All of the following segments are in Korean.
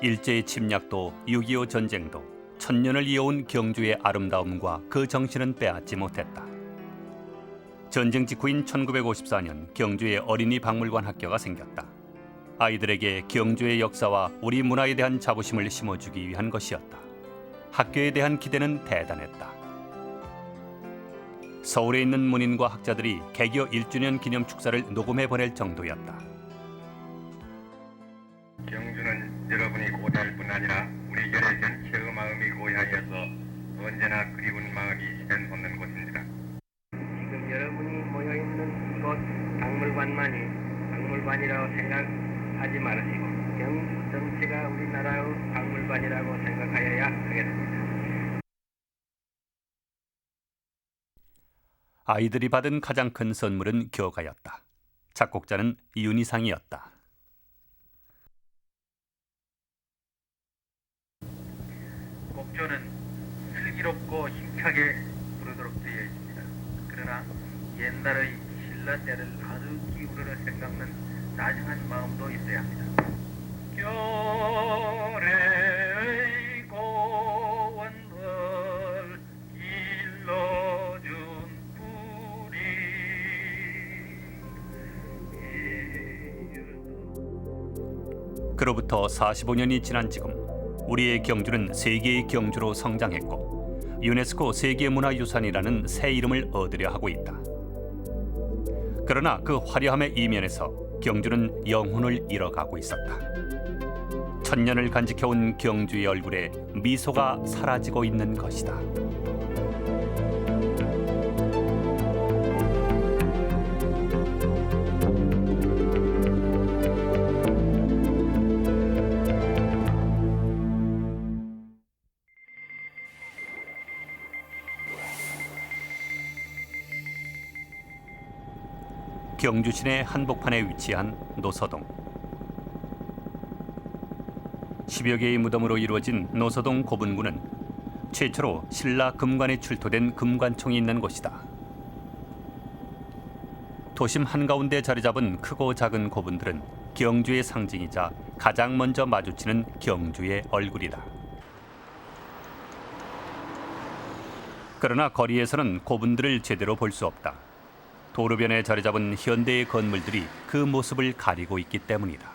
일제의 침략도 6.25 전쟁도 천년을 이어온 경주의 아름다움과 그 정신은 빼앗지 못했다. 전쟁 직후인 1954년 경주에 어린이 박물관 학교가 생겼다. 아이들에게 경주의 역사와 우리 문화에 대한 자부심을 심어주기 위한 것이었다. 학교에 대한 기대는 대단했다. 서울에 있는 문인과 학자들이 개교 1주년 기념 축사를 녹음해 보낼 정도였다. 경주는 여러분이 고대할 뿐 아니라 우리 결의 전체의 마음이 고향이어서 언제나 그리운 마음이 샘솟는 곳입니다. 지금 여러분이 모여있는 이곳 박물관이라고 생각하지 마시고 경주 전체가 우리나라의 박물관이라고 생각하여야 하겠습니다. 아이들이 받은 가장 큰 선물은 교가였다. 작곡자는 윤희상이었다. 곡조는 슬기롭고 힘차게 부르도록 되어 있습니다. 그러나 옛날의 신라 때를 아주 기울여 생각는 다정한 마음도 있어야 합니다. 결의 고원을 일러준 뿌리. 그로부터 45년이 지난 지금 우리의 경주는 세계의 경주로 성장했고 유네스코 세계문화유산이라는 새 이름을 얻으려 하고 있다. 그러나 그 화려함의 이면에서 경주는 영혼을 잃어가고 있었다. 천년을 간직해온 경주의 얼굴에 미소가 사라지고 있는 것이다. 경주 시내 한복판에 위치한 노서동. 10여 개의 무덤으로 이루어진 노서동 고분군은 최초로 신라 금관에 출토된 금관총이 있는 곳이다. 도심 한가운데 자리 잡은 크고 작은 고분들은 경주의 상징이자 가장 먼저 마주치는 경주의 얼굴이다. 그러나 거리에서는 고분들을 제대로 볼 수 없다. 도로변에 자리 잡은 현대의 건물들이 그 모습을 가리고 있기 때문이다.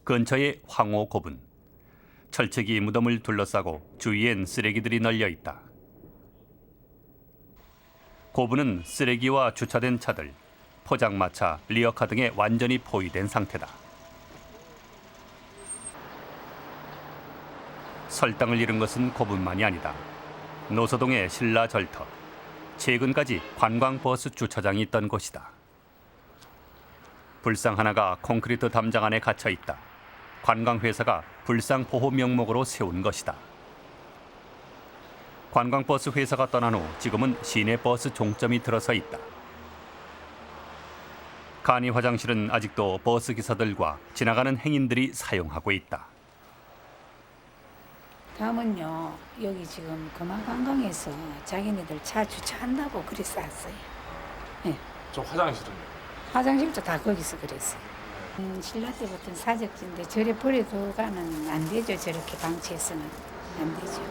근처에 황호 고분. 철책이 무덤을 둘러싸고 주위엔 쓰레기들이 널려 있다. 고분은 쓰레기와 주차된 차들, 포장마차, 리어카 등에 완전히 포위된 상태다. 설당을 잃은 것은 고분만이 아니다. 노서동의 신라 절터, 최근까지 관광버스 주차장이 있던 곳이다. 불상 하나가 콘크리트 담장 안에 갇혀 있다. 관광회사가 불상 보호 명목으로 세운 것이다. 관광버스 회사가 떠난 후 지금은 시내버스 종점이 들어서 있다. 간이 화장실은 아직도 버스 기사들과 지나가는 행인들이 사용하고 있다. 다음은요, 여기 지금 금화관광에서 자기네들 차 주차한다고 그래서 왔어요. 네. 저 화장실은요? 화장실도 다 거기서 그랬어요. 신라 때부터는 사적지인데 저래 버려두가는 안 되죠. 저렇게 방치해서는 안 되죠.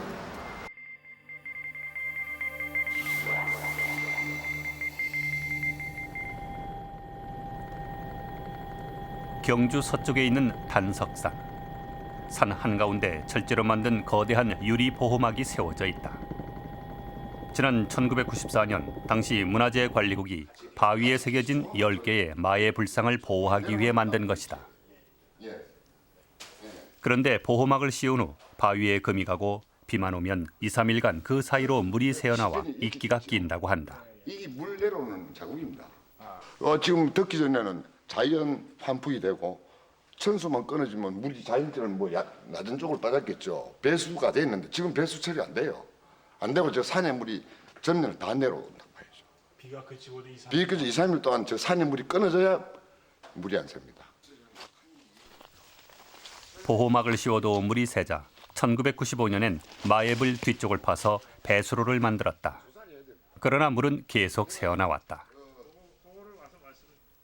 경주 서쪽에 있는 단석산. 산 한가운데 철제로 만든 거대한 유리 보호막이 세워져 있다. 지난 1994년 당시 문화재관리국이 바위에 새겨진 10개의 마의 불상을 보호하기 위해 만든 것이다. 그런데 보호막을 씌운 후 바위에 금이 가고 비만 오면 2, 3일간 그 사이로 물이 새어나와 이끼가 낀다고 한다. 이게 물 내려오는 자국입니다. 지금 듣기 전에는 자연 환풍이 되고 천수만 끊어지면 물이 자연적으로 낮은 쪽으로 빠졌겠죠. 배수가 돼 있는데 지금 배수 처리 안 돼요. 안 되고 저 산에 물이 전면 다 내려온다고 봐야죠. 비가 그치고 2, 3일. 비가 그치고 2, 3일 동안 저 산에 물이 끊어져야 물이 안 셉니다. 보호막을 씌워도 물이 새자 1995년엔 마애불 뒤쪽을 파서 배수로를 만들었다. 그러나 물은 계속 새어나왔다.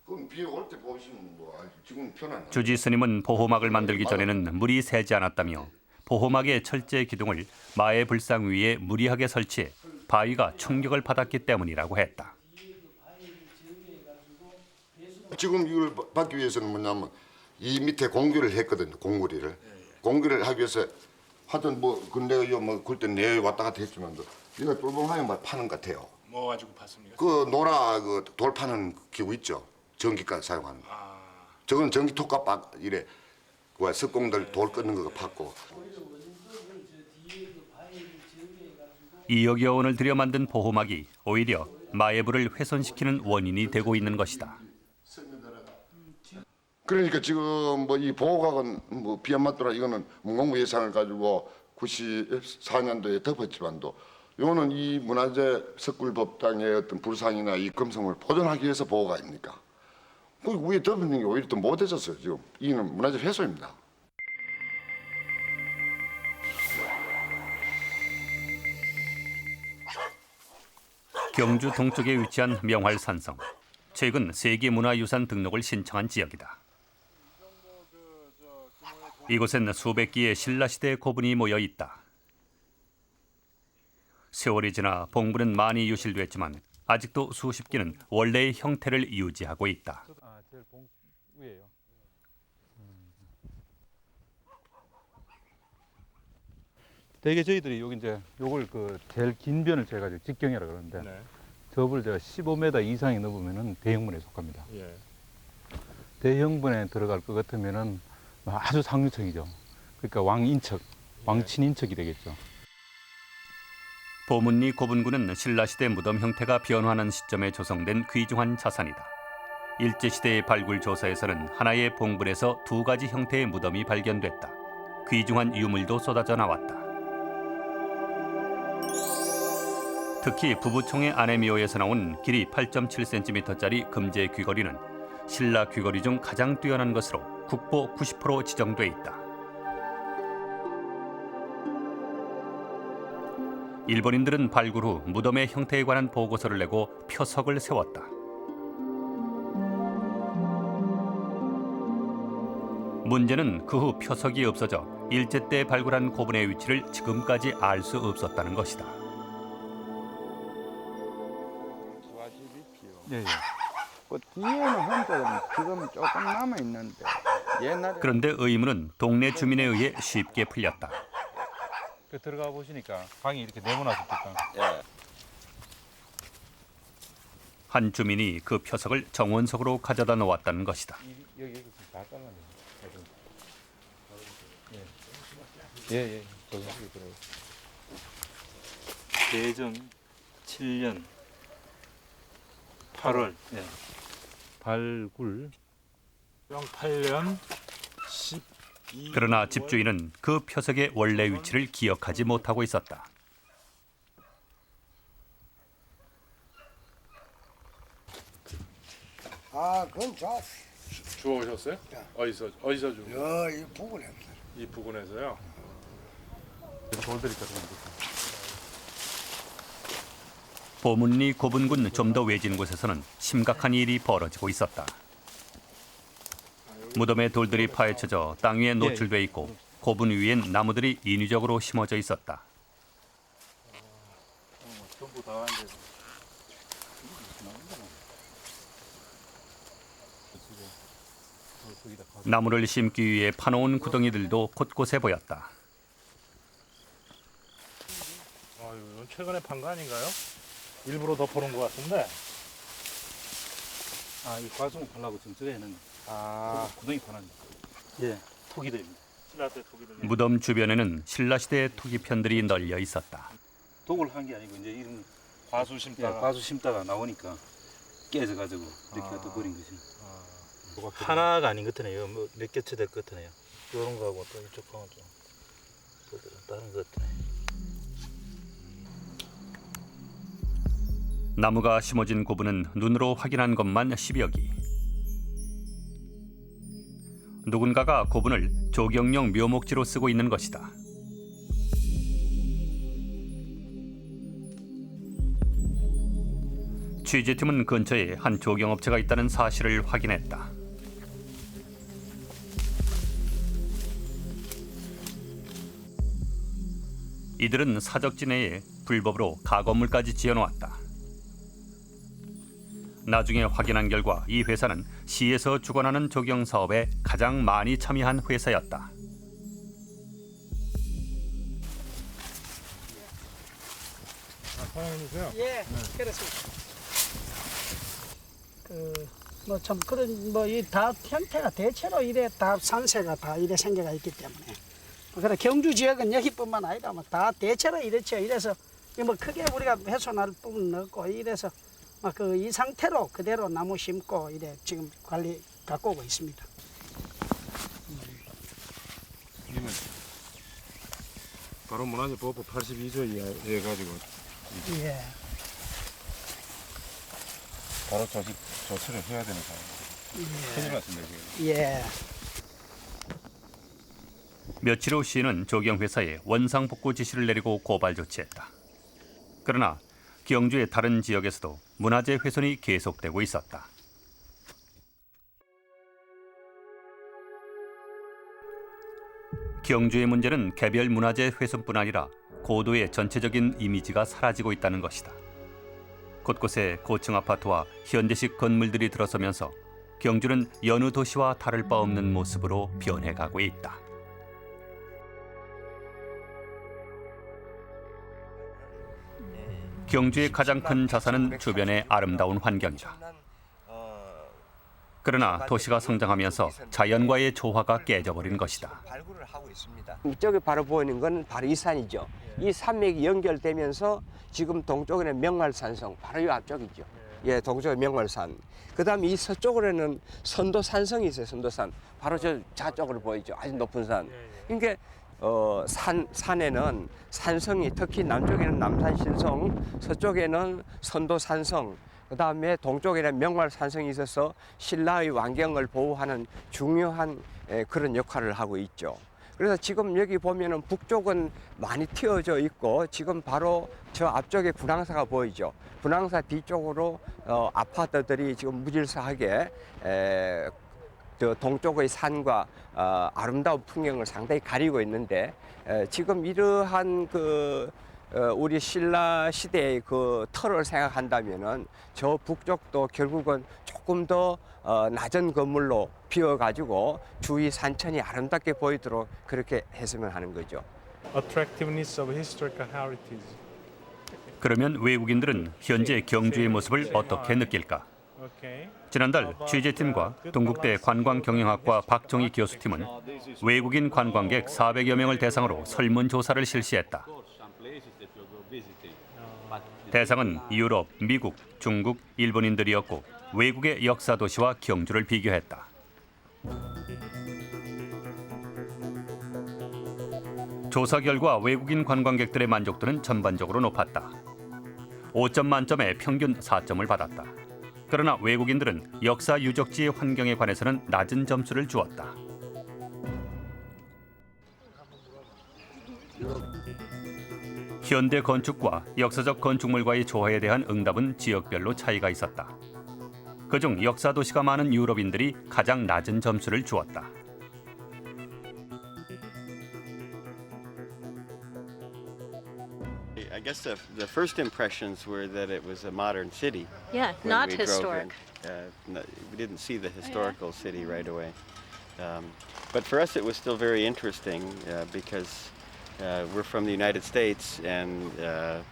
그럼 비 올 때 보시면 뭐 지금 편안. 주지 스님은 보호막을 만들기 전에는 물이 새지 않았다며 보호막의 철제 기둥을 마의 불상 위에 무리하게 설치해 바위가 충격을 받았기 때문이라고 했다. 지금 이걸 받기 위해서는 뭐냐면 이 밑에 공규를 했거든요. 공구리를. 공구리를 하기 위해서 하여튼 뭐 근데 이거 뭐 그때 내 왔다 갔다 했지만도 이거 똘봉하게 막 파는 것 같아요. 뭐 가지고 봤습니까? 그 노라 그 돌 파는 기구 있죠. 전기가 사용하는. 저건 전기 톡값 이래 그 석공들 돌 끊는 거 팠고. 2억여 원을 들여 만든 보호막이 오히려 마의 불을 훼손시키는 원인이 되고 있는 것이다. 그러니까 지금 뭐 이 보호각은 뭐 비 안 맞더라 이거는 문공부 예산을 가지고 94년도에 덮었지만도 이거는 이 문화재 석굴법당의 어떤 불상이나 이 금성을 보존하기 위해서 보호가 아닙니까? 그 위에 덮는 게 오히려 더 못해졌어요. 지금 이는 문화재 훼손입니다. 경주 동쪽에 위치한 명활산성. 최근 세계문화유산 등록을 신청한 지역이다. 이곳엔 수백 기의 신라시대 고분이 모여 있다. 세월이 지나 봉분은 많이 유실됐지만 아직도 수십 기는 원래의 형태를 유지하고 있다. 제일 위에요. 대개 저희들이 여기 이제 요걸 그 제일 긴 변을 재가지고 직경이라 그러는데 네. 접을 제가 15m 이상이 넘으면은 대형분에 속합니다. 예. 대형분에 들어갈 것 같으면은 아주 상류층이죠. 그러니까 왕인척, 왕친인척이 되겠죠. 보문리 고분군은 신라시대 무덤 형태가 변화하는 시점에 조성된 귀중한 자산이다. 일제시대의 발굴 조사에서는 하나의 봉분에서 두 가지 형태의 무덤이 발견됐다. 귀중한 유물도 쏟아져 나왔다. 특히 부부총의 아내미호에서 나온 길이 8.7cm짜리 금제 귀걸이는 신라 귀걸이 중 가장 뛰어난 것으로 국보 90% 지정돼 있다. 일본인들은 발굴 후 무덤의 형태에 관한 보고서를 내고 표석을 세웠다. 문제는 그 후 표석이 없어져 일제 때 발굴한 고분의 위치를 지금까지 알 수 없었다는 것이다. 예, 예. 그 뒤에는 혼자 지금 조금 남아 있는데 옛날에 그런데 의문은 동네 주민에 의해 쉽게 풀렸다. 그 들어가 보시니까 방이 이렇게 네모나습니까? 한 주민이 그 표석을 정원석으로 가져다 놓았다는 것이다. 여기 다 잘라내요. 예. 저기 들어요. 대정 7년 8월 발굴 08년 12. 그러나 집주인은 그 표석의 원래 위치를 기억하지 못하고 있었다. 그건 저 주워오셨어요? 어디서 주워? 여기 부근에 이 부근에서요? 돌들이 들어갑니다. 보문리 고분군 좀 더 외진 곳에서는 심각한 일이 벌어지고 있었다. 무덤에 돌들이 파헤쳐져 땅 위에 노출돼 있고 고분 위엔 나무들이 인위적으로 심어져 있었다. 전부 다 이제 나무를 심기 위해 파놓은 구덩이들도 곳곳에 보였다. 이건 최근에 판 거 아닌가요? 일부러 덮어놓은 것 같은데. 이 과수목 하려고 지금 저거 해는 구덩이 파는 토기들입니다. 신라 때 독일은 무덤 주변에는 신라시대 토기편들이 널려 있었다. 독을 한 게 아니고 이제 이런 과수 심다가 과수 심다가 나오니까 깨져가지고 이렇게 갖다 버린 거지. 하나가 아닌 것 같네요. 뭐 몇 개째 될 것 같네요. 이런 거하고 또 이쪽 거하고 좀 다른 것 같네. 나무가 심어진 고분은 눈으로 확인한 것만 10여 기. 누군가가 고분을 조경용 묘목지로 쓰고 있는 것이다. 취재팀은 근처에 한 조경업체가 있다는 사실을 확인했다. 이들은 사적지 내에 불법으로 가건물까지 지어놓았다. 나중에 확인한 결과 이 회사는 시에서 주관하는 조경 사업에 가장 많이 참여한 회사였다. 사장님이세요? 예, 그렇습니다. 뭐 좀 그런 뭐 이 다 형태가 대체로 이래 다 산세가 다 이래 생겨가 있기 때문에. 그래 경주 지역은 여기뿐만 아니라 뭐 다 대체로 이렇죠. 이래서 뭐 크게 우리가 훼손할 부분 없고 이래서 막 그 이 상태로 그대로 나무 심고 이래 지금 관리 갖고 오고 있습니다. 우리는 바로 문화재보호법 82조 이하에 가지고 예. 바로 조치를 해야 되는 상황. 큰일 났습니다 지금. 예. 며칠 후 시는 조경회사에 원상복구 지시를 내리고 고발 조치했다. 그러나 경주의 다른 지역에서도 문화재 훼손이 계속되고 있었다. 경주의 문제는 개별 문화재 훼손뿐 아니라 고도의 전체적인 이미지가 사라지고 있다는 것이다. 곳곳에 고층 아파트와 현대식 건물들이 들어서면서 경주는 여느 도시와 다를 바 없는 모습으로 변해가고 있다. 경주의 가장 큰 자산은 주변의 아름다운 환경이다. 그러나 도시가 성장하면서 자연과의 조화가 깨져버린 것이다. 발굴을 하고 있습니다. 이쪽에 바로 보이는 건 바로 이 산이죠. 이 산맥이 연결되면서 지금 동쪽에는 명말산성, 바로 이 앞쪽이죠. 예, 동쪽에 명말산. 그다음에 이 서쪽으로는 선도산성이 있어요. 선도산. 바로 저 좌쪽으로 보이죠. 아주 높은 산. 그러니까 산에는 산성이 특히 남쪽에는 남산신성, 서쪽에는 선도산성, 그다음에 동쪽에는 명말산성이 있어서 신라의 왕경을 보호하는 중요한 그런 역할을 하고 있죠. 그래서 지금 여기 보면은 북쪽은 많이 튀어져 있고 지금 바로 저 앞쪽에 분황사가 보이죠. 분황사 뒤쪽으로 아파트들이 지금 무질서하게 저 동쪽의 산과 아름다운 풍경을 상당히 가리고 있는데 지금 이러한 우리 신라 시대의 그 터를 생각한다면은 저 북쪽도 결국은 조금 더 낮은 건물로 비워가지고 주위 산천이 아름답게 보이도록 그렇게 했으면 하는 거죠. Attractiveness of historical heritage. 그러면 외국인들은 현재 경주의 모습을 어떻게 느낄까? 지난달 취재팀과 동국대 관광경영학과 박정희 교수팀은 외국인 관광객 400여 명을 대상으로 설문조사를 실시했다. 대상은 유럽, 미국, 중국, 일본인들이었고 외국의 역사 도시와 경주를 비교했다. 조사 결과 외국인 관광객들의 만족도는 전반적으로 높았다. 5점 만점에 평균 4점을 받았다. 그러나 외국인들은 역사 유적지의 환경에 관해서는 낮은 점수를 주었다. 현대 건축과 역사적 건축물과의 조화에 대한 응답은 지역별로 차이가 있었다. 그중 역사 도시가 많은 유럽인들이 가장 낮은 점수를 주었다. I guess the first impressions were that it was a modern city. Yeah, when not we drove historic. we didn't see the historical city right away. But for us it was still very interesting because we're from the United States and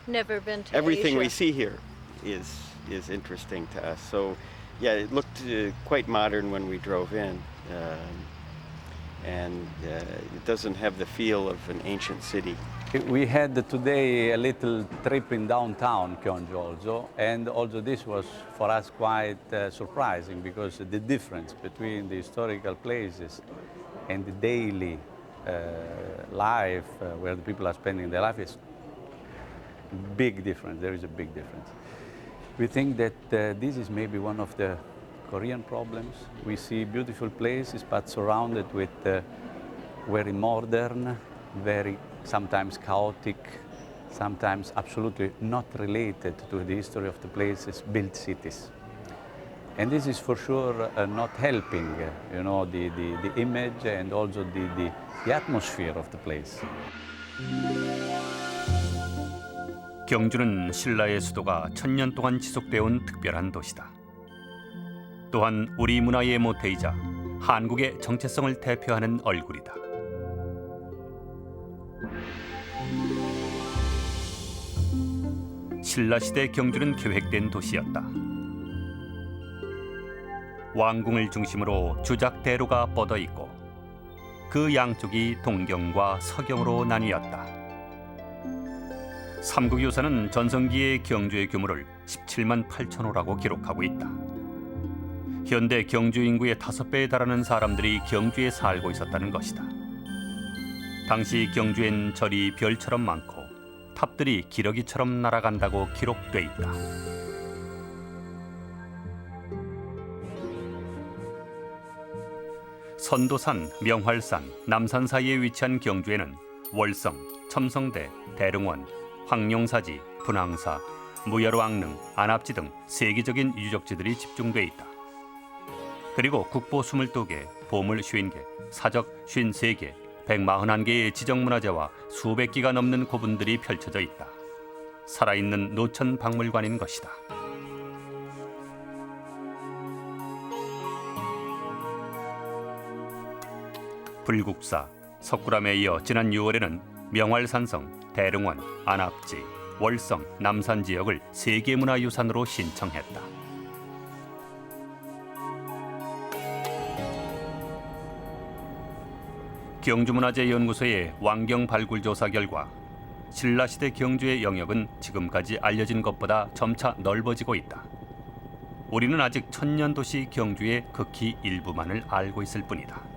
Never been to everything we Asia. see here is interesting to us. So yeah, it looked quite modern when we drove in. And it doesn't have the feel of an ancient city. We had today a little trip in downtown Gyeongju also, and also this was for us quite surprising because the difference between the historical places and the daily life where the people are spending their life is big difference. There is a big difference. We think that this is maybe one of the Korean problems. We see beautiful places but surrounded with very modern, very sometimes chaotic sometimes absolutely not related to the history of the places, built cities. And this is for sure not helping, the image and also the atmosphere of the place. 경주는 신라의 수도가 1000년 동안 지속되어 온 특별한 도시다. 또한 우리 문화의 모태이자 한국의 정체성을 대표하는 얼굴이다. 신라시대 경주는 계획된 도시였다. 왕궁을 중심으로 주작대로가 뻗어 있고 그 양쪽이 동경과 서경으로 나뉘었다. 삼국유사는 전성기의 경주의 규모를 17만 8천호라고 기록하고 있다. 현대 경주 인구의 5배에 달하는 사람들이 경주에 살고 있었다는 것이다. 당시 경주엔 절이 별처럼 많고 탑들이 기러기처럼 날아간다고 기록돼 있다. 선도산, 명활산, 남산 사이에 위치한 경주에는 월성, 첨성대, 대릉원, 황룡사지, 분황사, 무야로왕릉, 안압지 등 세계적인 유적지들이 집중돼 있다. 그리고 국보 22개, 보물 50개, 사적 53개, 141개의 지정문화재와 수백 기가 넘는 고분들이 펼쳐져 있다. 살아있는 노천 박물관인 것이다. 불국사, 석굴암에 이어 지난 6월에는 명활산성, 대릉원, 안압지, 월성, 남산 지역을 세계문화유산으로 신청했다. 경주문화재연구소의 완경 발굴조사 결과 신라시대 경주의 영역은 지금까지 알려진 것보다 점차 넓어지고 있다. 우리는 아직 천년도시 경주의 극히 일부만을 알고 있을 뿐이다.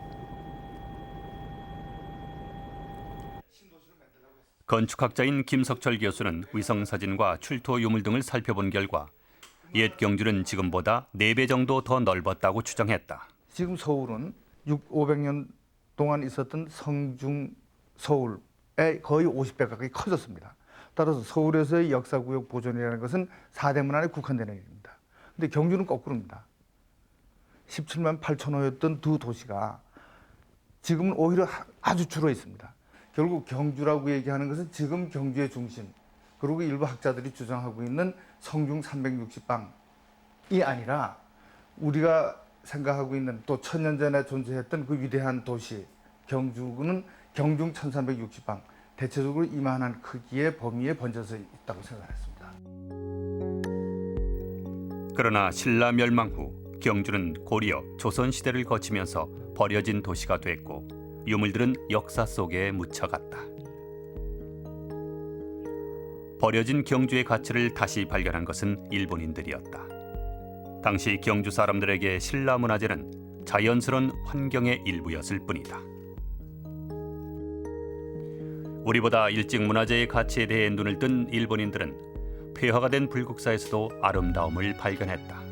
건축학자인 김석철 교수는 위성사진과 출토 유물 등을 살펴본 결과 옛 경주는 지금보다 4배 정도 더 넓었다고 추정했다. 지금 서울은 500년 동안 있었던 성중 서울의 거의 50배 가까이 커졌습니다. 따라서 서울에서의 역사구역 보존이라는 것은 4대 문안에 국한되는 일입니다. 근데 경주는 거꾸로입니다. 17만 8천호였던 두 도시가 지금은 오히려 아주 줄어 있습니다. 결국 경주라고 얘기하는 것은 지금 경주의 중심, 그리고 일부 학자들이 주장하고 있는 성중 360방이 아니라 우리가 생각하고 있는 또 1000년 전에 존재했던 그 위대한 도시 경주는 경중 1360방, 대체적으로 이만한 크기의 범위에 번져서 있다고 생각했습니다. 그러나 신라 멸망 후 경주는 고려, 조선 시대를 거치면서 버려진 도시가 됐고 유물들은 역사 속에 묻혀갔다. 버려진 경주의 가치를 다시 발견한 것은 일본인들이었다. 당시 경주 사람들에게 신라 문화재는 자연스러운 환경의 일부였을 뿐이다. 우리보다 일찍 문화재의 가치에 대해 눈을 뜬 일본인들은 폐허가 된 불국사에서도 아름다움을 발견했다.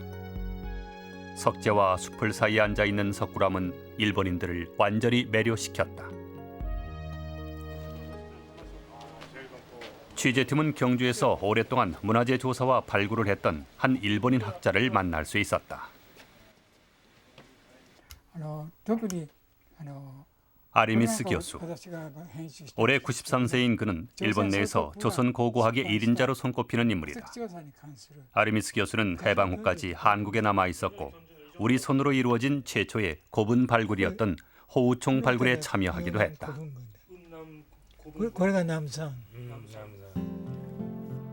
석재와 숲을 사이에 앉아있는 석굴암은 일본인들을 완전히 매료시켰다. 취재팀은 경주에서 오랫동안 문화재 조사와 발굴을 했던 한 일본인 학자를 만날 수 있었다. 아리미스 교수. 올해 93세인 그는 일본 내에서 조선 고고학의 1인자로 손꼽히는 인물이다. 아리미스 교수는 해방 후까지 한국에 남아 있었고 우리 손으로 이루어진 최초의 고분 발굴이었던 호우총 발굴에 참여하기도 했다. 거기가 남산.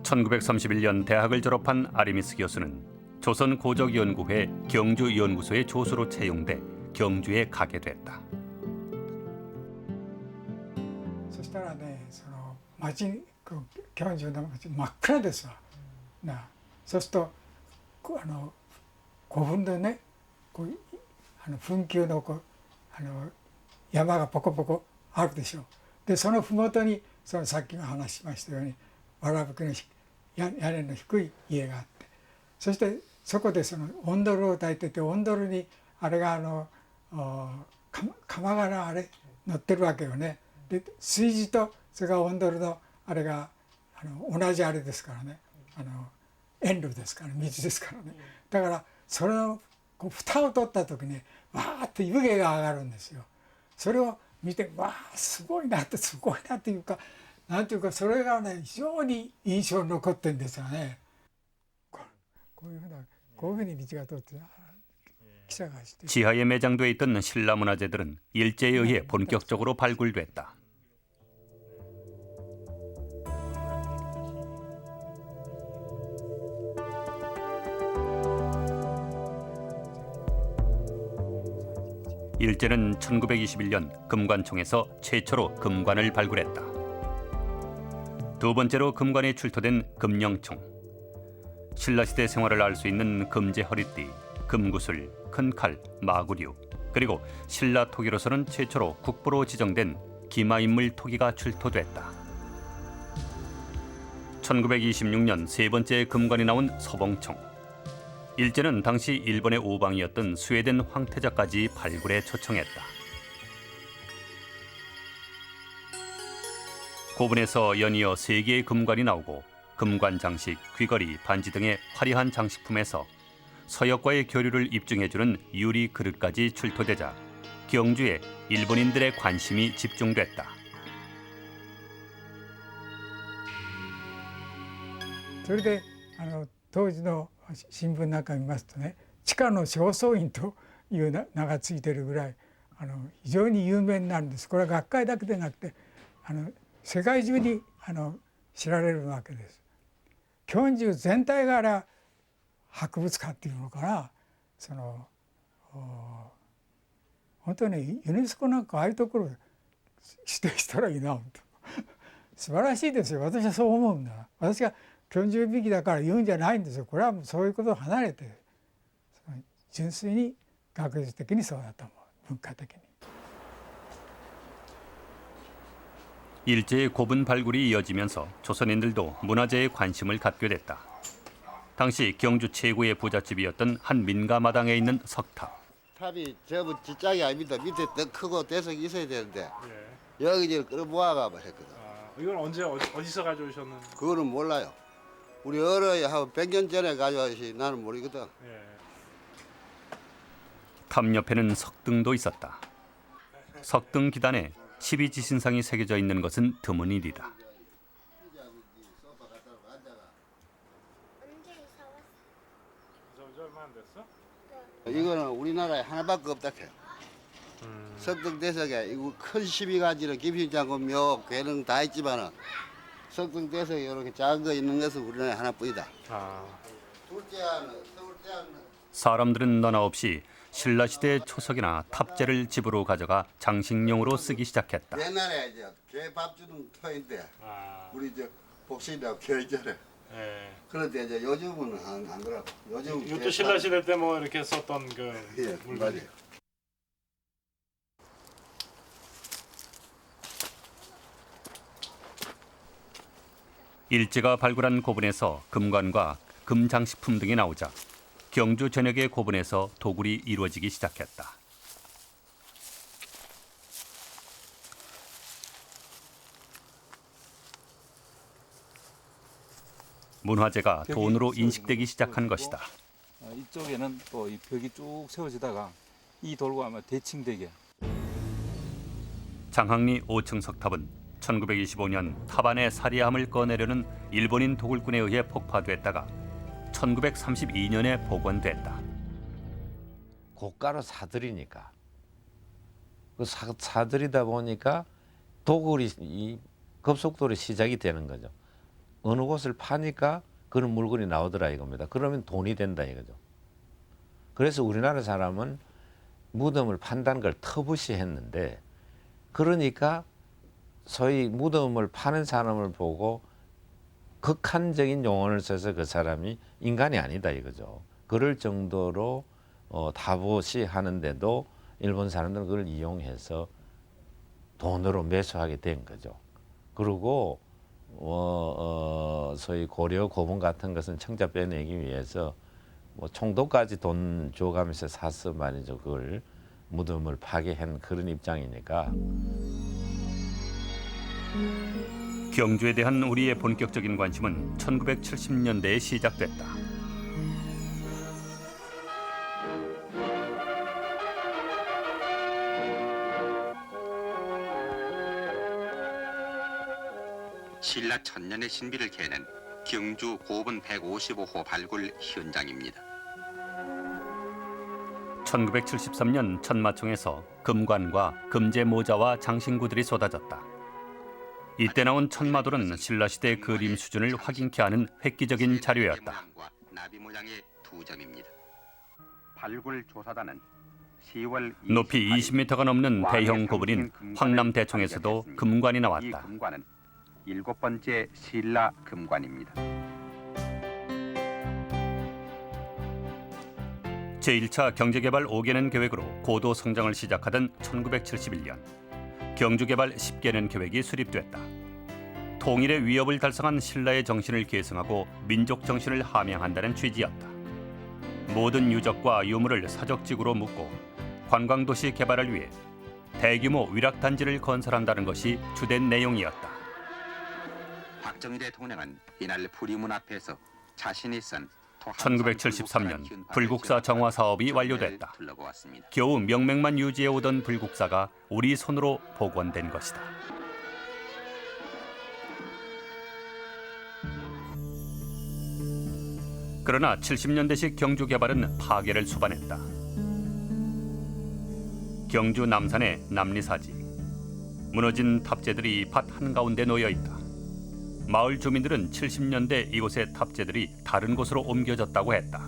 1931년 대학을 졸업한 아리미스 교수는 조선 고적연구회 경주연구소의 조수로 채용돼 경주에 가게 됐다. そしたらね、町경주の町真っ暗ですわ。そうすると古墳でね、墳丘の山がポコポコあるでしょう。でその麓にさっきの話しましたようにわらぶきの屋根の低い家があって、そしてそこでオンドルを焚いてて、オンドルにあれが釜が乗ってるわけよね。で炊事とそれからオンドルのあれが同じあれですからね、塩類ですから、水ですからね。だからそれをこう蓋を取った時にわーっと湯気が上がるんですよ。それを見てわあすごいなっていうか、なんていうか、それがね非常に印象に残ってるんですよね。こういうふうに道が通って、기차가 지하에 매장돼 있던 신라 문화재들은 일제에 의해 본격적으로 발굴됐다. 일제는 1921년 금관총에서 최초로 금관을 발굴했다. 두 번째로 금관에 출토된 금령총. 신라시대 생활을 알 수 있는 금제 허리띠, 금구슬, 큰 칼, 마구류, 그리고 신라 토기로서는 최초로 국보로 지정된 기마인물 토기가 출토됐다. 1926년 세 번째 금관이 나온 서봉총. 일제는 당시 일본의 우방이었던 스웨덴 황태자까지 발굴에 초청했다. 고분에서 연이어 3개의 금관이 나오고 금관 장식, 귀걸이, 반지 등의 화려한 장식품에서 서역과의 교류를 입증해주는 유리 그릇까지 출토되자 경주에 일본인들의 관심이 집중됐다. それで当時の新聞なんか見ますとね、地下の正倉院という名がついてるぐらい非常に有名になるんです。これは学会だけでなくて世界中に知られるわけです。京中全体があれは博物館っていうのかな、本当にユネスコなんかああいうところ指定したらいいな本当素晴らしいですよ。私はそう思うんだ。私が京中美紀だから言うんじゃないんですよ。これはもうそういうことを離れて純粋に学術的にそうだと思う、文化的に。 일제의 고분 발굴이 이어지면서 조선인들도 문화재에 관심을 갖게 됐다. 당시 경주 최고의 부잣집이었던 한 민가 마당에 있는 석탑. 탑이 전부 지짝이 아닙니다. 밑에 더 크고 대석이 있어야 되는데 여기저기 끌어모아가 했거든. 이건 어디서 가져오셨는? 그거는 몰라요. 우리 어른이 한 100년 전에 가져와시 나는 모르거든. 탑 옆에는 석등도 있었다. 석등 기단에 12지신상이 새겨져 있는 것은 드문 일이다. 이거는 우리나라에 하나밖에 없다 해요. 석등대석에 이거 큰 12가지는 김신장군 묘, 괴능 다 있지만은 석등대석에 이렇게 작은 거 있는 것은 우리나라에 하나뿐이다. 사람들은 너나 없이 신라시대 초석이나 탑재를 집으로 가져가 장식용으로 쓰기 시작했다. 옛날에 이제 개 밥 주는 터인데 우리 이제 복신이라고 개 있잖아요. 그런데 이제 요즘은 안 그러고 요즘 이것도 신라시대 때 뭐 이렇게 썼던 그 물건이에요. 일제가 발굴한 고분에서 금관과 금장식품 등이 나오자 경주 전역의 고분에서 도굴이 이루어지기 시작했다. 문화재가 돈으로 인식되기 시작한 것이다. 이쪽에는 또 이 벽이 쭉 세워지다가 이 돌과 아마 대칭되게. 장항리 5층 석탑은 1925년 탑 안에 사리함을 꺼내려는 일본인 도굴꾼에 의해 폭파됐다가 1932년에 복원됐다. 고가로 사들이니까 그 사들이다 보니까 도굴이 급속도로 시작이 되는 거죠. 어느 곳을 파니까 그런 물건이 나오더라 이겁니다. 그러면 돈이 된다 이거죠. 그래서 우리나라 사람은 무덤을 판다는 걸 터부시했는데 그러니까 소위 무덤을 파는 사람을 보고 극한적인 용어를 써서 그 사람이 인간이 아니다 이거죠. 그럴 정도로 다부시하는데도 일본 사람들은 그걸 이용해서 돈으로 매수하게 된 거죠. 그리고 소위 고려 고분 같은 것은 청자 빼내기 위해서 뭐 총도까지 돈 줘가면서 샀어 말이죠. 그걸 무덤을 파괴한 그런 입장이니까. 경주에 대한 우리의 본격적인 관심은 1970년대에 시작됐다. 신라 천년의 신비를 캐낸 경주 고분 155호 발굴 현장입니다. 1973년 천마총에서 금관과 금제 모자와 장신구들이 쏟아졌다. 이때 나온 천마돌은 신라시대 그림 수준을 확인케 하는 획기적인 자료였다. 나비 모양의 두 점입니다. 발굴 조사단은 10월 높이 20m가 넘는 대형 고분인 황남대총에서도 금관이 나왔다. 이 금관은 7번째 신라 금관입니다. 제1차 경제개발 5개년 계획으로 고도 성장을 시작하던 1971년 경주개발 10개년 계획이 수립됐다. 통일의 위협을 달성한 신라의 정신을 계승하고 민족 정신을 함양한다는 취지였다. 모든 유적과 유물을 사적지구로 묶고 관광도시 개발을 위해 대규모 위락단지를 건설한다는 것이 주된 내용이었다. 박정희 대통령은 이날 부리문 앞에서 자신이 쓴 1973년 불국사 정화 사업이 완료됐다. 겨우 명맥만 유지해오던 불국사가 우리 손으로 복원된 것이다. 그러나 70년대식 경주 개발은 파괴를 수반했다. 경주 남산의 남리사지. 무너진 탑재들이 밭 한가운데 놓여 있다. 마을 주민들은 70년대 이곳의 탑재들이 다른 곳으로 옮겨졌다고 했다.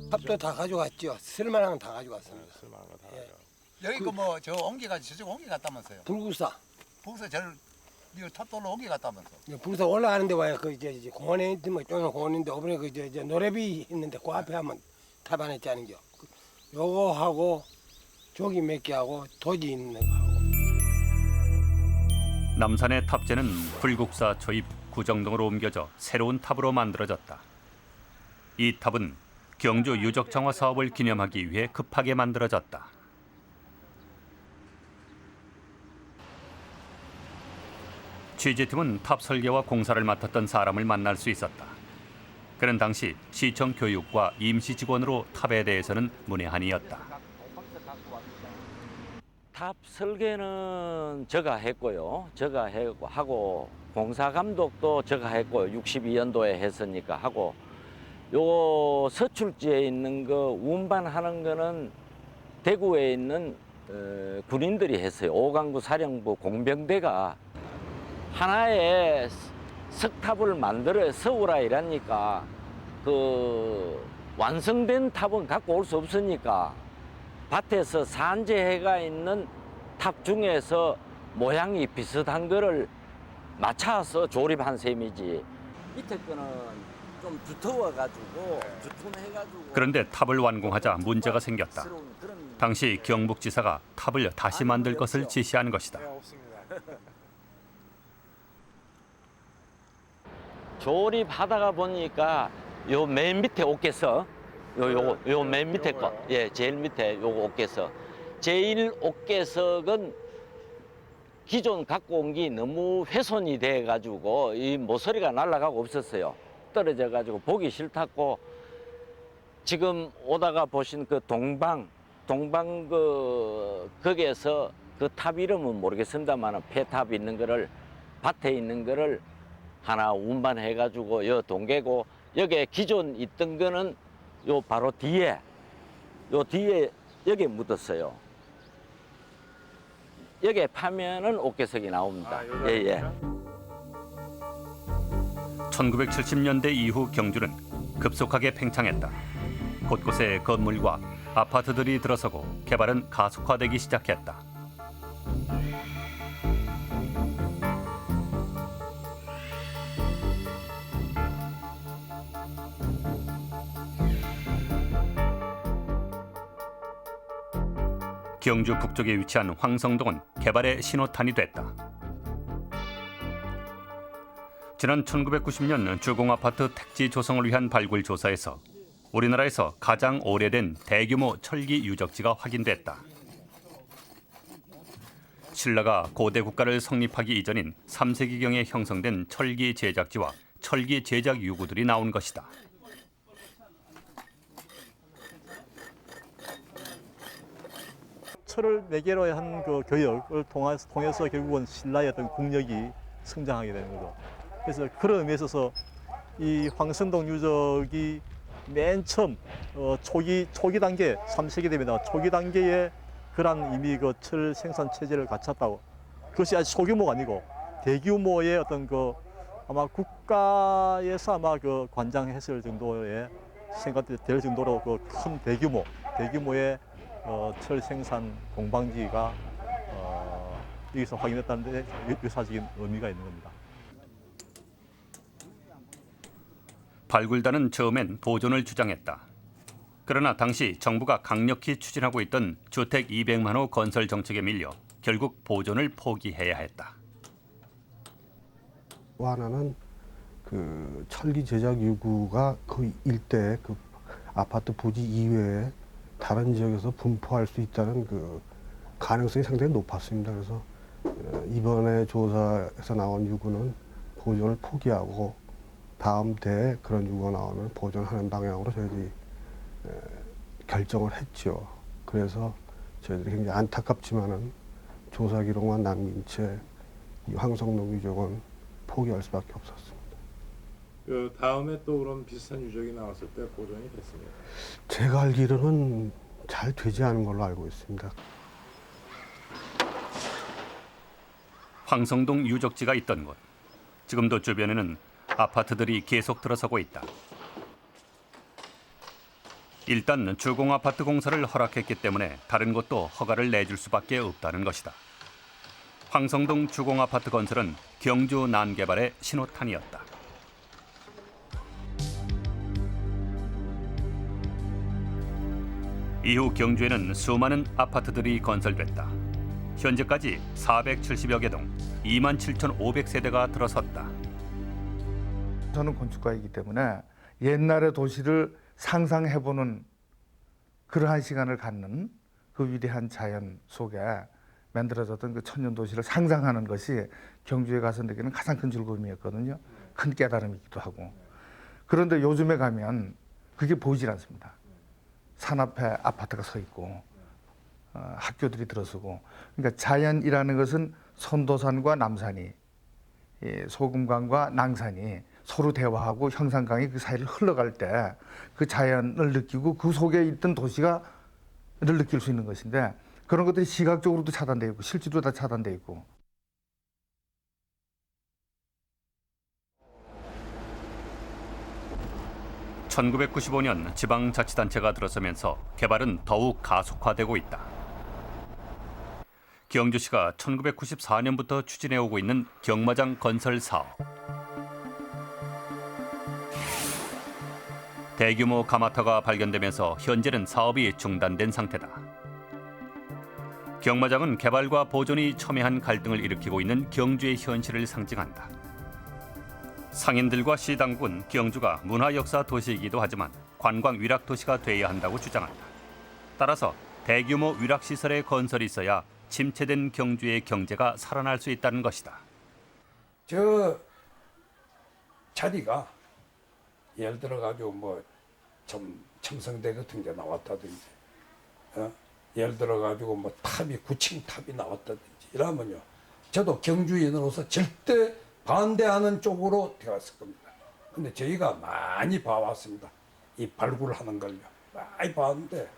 탑도 다 가져갔죠. 쓸만한 건 다 가져갔습니다. 쓸만한 거 다 가져갔죠. 여기 그 뭐 저 옮겨가지고 저쪽 옮겨갔다면서요? 불국사. 북서 저를 이 탑돌로 옮겨갔다면서? 불국사 올라가는데 와요. 그 이제 공원에 있으면 조용 공원인데 어번에 그 이제 노래비 있는데 그 앞에 하면 탑 안에 짜는겨. 요거 하고 조기 몇 개 하고 도지 있는 거 하고. 남산의 탑재는 불국사 초입 구정동으로 옮겨져 새로운 탑으로 만들어졌다. 이 탑은 경주 유적 정화 사업을 기념하기 위해 급하게 만들어졌다. 취재팀은 탑 설계와 공사를 맡았던 사람을 만날 수 있었다. 그는 당시 시청 교육과 임시 직원으로 탑에 대해서는 문외한이었다. 탑 설계는 제가 했고요. 제가 하고 공사 감독도 제가 했고요. 62년도에 했으니까 하고 요 서출지에 있는 거 운반하는 거는 대구에 있는 군인들이 했어요. 오강구 사령부 공병대가 하나의 석탑을 만들어 서울아 이라니까 그 완성된 탑은 갖고 올 수 없으니까 밭에서 산재해가 있는 탑 중에서 모양이 비슷한 거를 맞춰서 조립한 셈이지. 밑에 거는 좀 두터워가지고 두툼해가지고. 그런데 탑을 완공하자 문제가 생겼다. 당시 경북지사가 탑을 다시 만들 것을 지시한 것이다. 조립하다가 보니까 요 맨 밑에 옥개석, 요 맨 밑에 거, 예, 제일 밑에 요거 옥개석. 제일 옥개석은 기존 갖고 온 게 너무 훼손이 돼가지고 이 모서리가 날아가고 없었어요. 떨어져가지고 보기 싫다고 지금 오다가 보신 그 동방 거기에서 그 탑 이름은 모르겠습니다만 폐탑 있는 거를 밭에 있는 거를 하나 운반해가지고 요 동계고 여기에 기존 있던 거는 요 바로 뒤에 여기에 묻었어요. 여기에 파면은 옥개석이 나옵니다. 예. 1970년대 이후 경주는 급속하게 팽창했다. 곳곳에 건물과 아파트들이 들어서고 개발은 가속화되기 시작했다. 경주 북쪽에 위치한 황성동은 개발의 신호탄이 됐다. 지난 1990년 주공아파트 택지 조성을 위한 발굴 조사에서 우리나라에서 가장 오래된 대규모 철기 유적지가 확인됐다. 신라가 고대 국가를 성립하기 이전인 3세기경에 형성된 철기 제작지와 철기 제작 유구들이 나온 것이다. 철을 매개로 한 그 교역을 통해서 결국은 신라의 어떤 국력이 성장하게 되는 거죠. 그래서 그런 의미에 있어서 이 황선동 유적이 맨 처음 초기 단계 3세기 됩니다. 초기 단계에 그런 이미 그 철 생산 체제를 갖췄다고. 그것이 아주 소규모가 아니고 대규모의 어떤 그 아마 국가에서 아마 그 관장했을 정도의 생각될 정도로 그 큰 대규모의 철 생산 공방지가 여기서 확인했다는 데 유사적인 의미가 있는 겁니다. 발굴단은 처음엔 보존을 주장했다. 그러나 당시 정부가 강력히 추진하고 있던 주택 200만 호 건설 정책에 밀려 결국 보존을 포기해야 했다. 또 하나는 그 철기 제작 유구가 그 일대 그 아파트 부지 이외에 다른 지역에서 분포할 수 있다는 그 가능성이 상당히 높았습니다. 그래서 이번에 조사에서 나온 유구는 보존을 포기하고 다음 대에 그런 유구가 나오면 보존하는 방향으로 저희들이 결정을 했죠. 그래서 저희들이 굉장히 안타깝지만은 조사 기록만 남긴 채 이 황성동 유적은 포기할 수밖에 없었습니다. 그 다음에 또 그런 비슷한 유적이 나왔을 때 보존이 됐습니다. 제가 알기로는 잘 되지 않은 걸로 알고 있습니다. 황성동 유적지가 있던 곳. 지금도 주변에는 아파트들이 계속 들어서고 있다. 일단 주공아파트 공사를 허락했기 때문에 다른 곳도 허가를 내줄 수밖에 없다는 것이다. 황성동 주공아파트 건설은 경주 난개발의 신호탄이었다. 이후 경주에는 수많은 아파트들이 건설됐다. 현재까지 470여 개 동 27,500세대가 들어섰다. 저는 건축가이기 때문에 옛날의 도시를 상상해보는 그러한 시간을 갖는 그 위대한 자연 속에 만들어졌던 그 천년 도시를 상상하는 것이 경주에 가서 느끼는 가장 큰 즐거움이었거든요. 큰 깨달음이기도 하고. 그런데 요즘에 가면 그게 보이질 않습니다. 산 앞에 아파트가 서 있고 학교들이 들어서고. 그러니까 자연이라는 것은 선도산과 남산이 소금강과 낭산이 서로 대화하고 형산강이 그 사이를 흘러갈 때 그 자연을 느끼고 그 속에 있던 도시가 를 느낄 수 있는 것인데 그런 것들이 시각적으로도 차단되어 있고 실제로 다 차단되어 있고. (1995년) 지방자치단체가 들어서면서 개발은 더욱 가속화되고 있다. 경주시가 1994년부터 추진해오고 있는 경마장 건설 사업. 대규모 가마터가 발견되면서 현재는 사업이 중단된 상태다. 경마장은 개발과 보존이 첨예한 갈등을 일으키고 있는 경주의 현실을 상징한다. 상인들과 시당국은 경주가 문화역사 도시이기도 하지만 관광 위락 도시가 돼야 한다고 주장한다. 따라서 대규모 위락시설의 건설이 있어야 침체된 경주의 경제가 살아날 수 있다는 것이다. 저 자리가 예를 들어 가지고 뭐 좀 첨성대 같은 게 나왔다든지, 예를 들어 가지고 뭐 탑이 9층 탑이 나왔다든지 이러면요, 저도 경주인으로서 절대 반대하는 쪽으로 되었을 겁니다. 근데 저희가 많이 봐왔습니다. 이 발굴하는 걸요, 많이 봤는데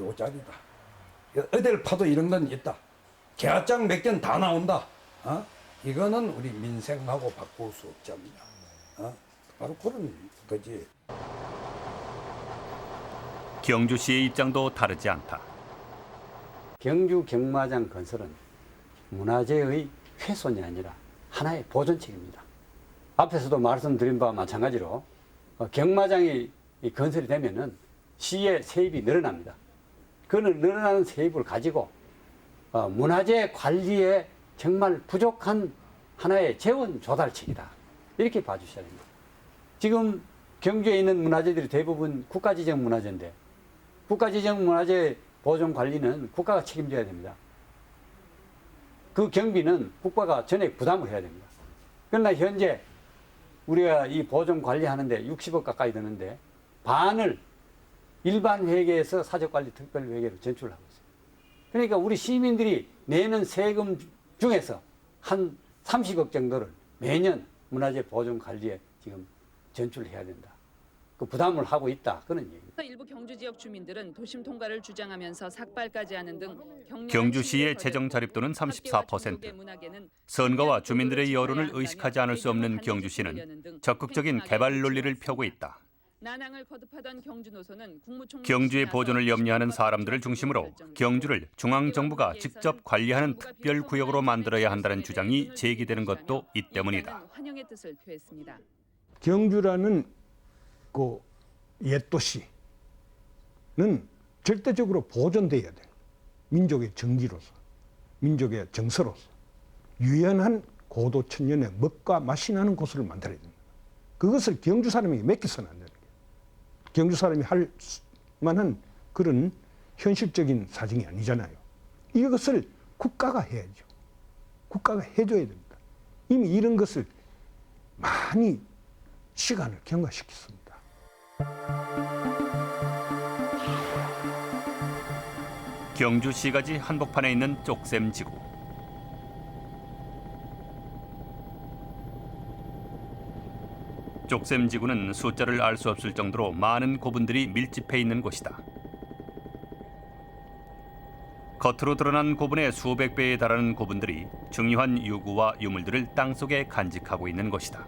요 자리다. 어딜 파도 이런 건 있다. 계약장 몇 개는 다 나온다. 이거는 우리 민생하고 바꿀 수 없지 않냐. 바로 그런 거지. 경주시의 입장도 다르지 않다. 경주 경마장 건설은 문화재의 훼손이 아니라 하나의 보존책입니다. 앞에서도 말씀드린 바와 마찬가지로 경마장이 건설이 되면은 시의 세입이 늘어납니다. 그 늘어나는 세입을 가지고 문화재 관리에 정말 부족한 하나의 재원 조달책이다. 이렇게 봐주셔야 됩니다. 지금 경주에 있는 문화재들이 대부분 국가지정 문화재인데 국가지정 문화재 보존 관리는 국가가 책임져야 됩니다. 그 경비는 국가가 전액 부담을 해야 됩니다. 그러나 현재 우리가 이 보존 관리하는데 60억 가까이 드는데 반을 일반 회계에서 사적관리 특별회계로 전출하고 있어요. 그러니까 우리 시민들이 내는 세금 중에서 한 30억 정도를 매년 문화재 보존 관리에 지금 전출해야 된다. 그 부담을 하고 있다. 그런 얘기입니다. 일부 경주 지역 주민들은 도심 통과를 주장하면서 삭발까지 하는 등 경주시의 재정 자립도는 34%. 선거와 주민들의 여론을 의식하지 않을 수 없는 경주시는 적극적인 개발 논리를 펴고 있다. 난항을 거듭하던 경주 노선은 국무총리 경주의 보존을 염려하는 사람들을 중심으로 경주를 중앙정부가 직접 관리하는 특별구역으로 만들어야 한다는 주장이 제기되는 것도 이 때문이다. 환영의 뜻을 표했습니다. 경주라는 그 옛 도시는 절대적으로 보존돼야 돼. 민족의 정기로서, 민족의 정서로서 유연한 고도 천년의 먹과 맛이 나는 곳을 만들어야 된다. 그것을 경주 사람에게 맡겨서는 안 되는 거예요. 경주 사람이 할 만한 그런 현실적인 사정이 아니잖아요. 이것을 국가가 해야죠. 국가가 해줘야 됩니다. 이미 이런 것을 많이 시간을 경과시켰습니다. 경주시가지 한복판에 있는 쪽샘지구. 쪽샘지구는 숫자를 알 수 없을 정도로 많은 고분들이 밀집해 있는 곳이다. 겉으로 드러난 고분의 수백 배에 달하는 고분들이 중요한 유구와 유물들을 땅속에 간직하고 있는 것이다.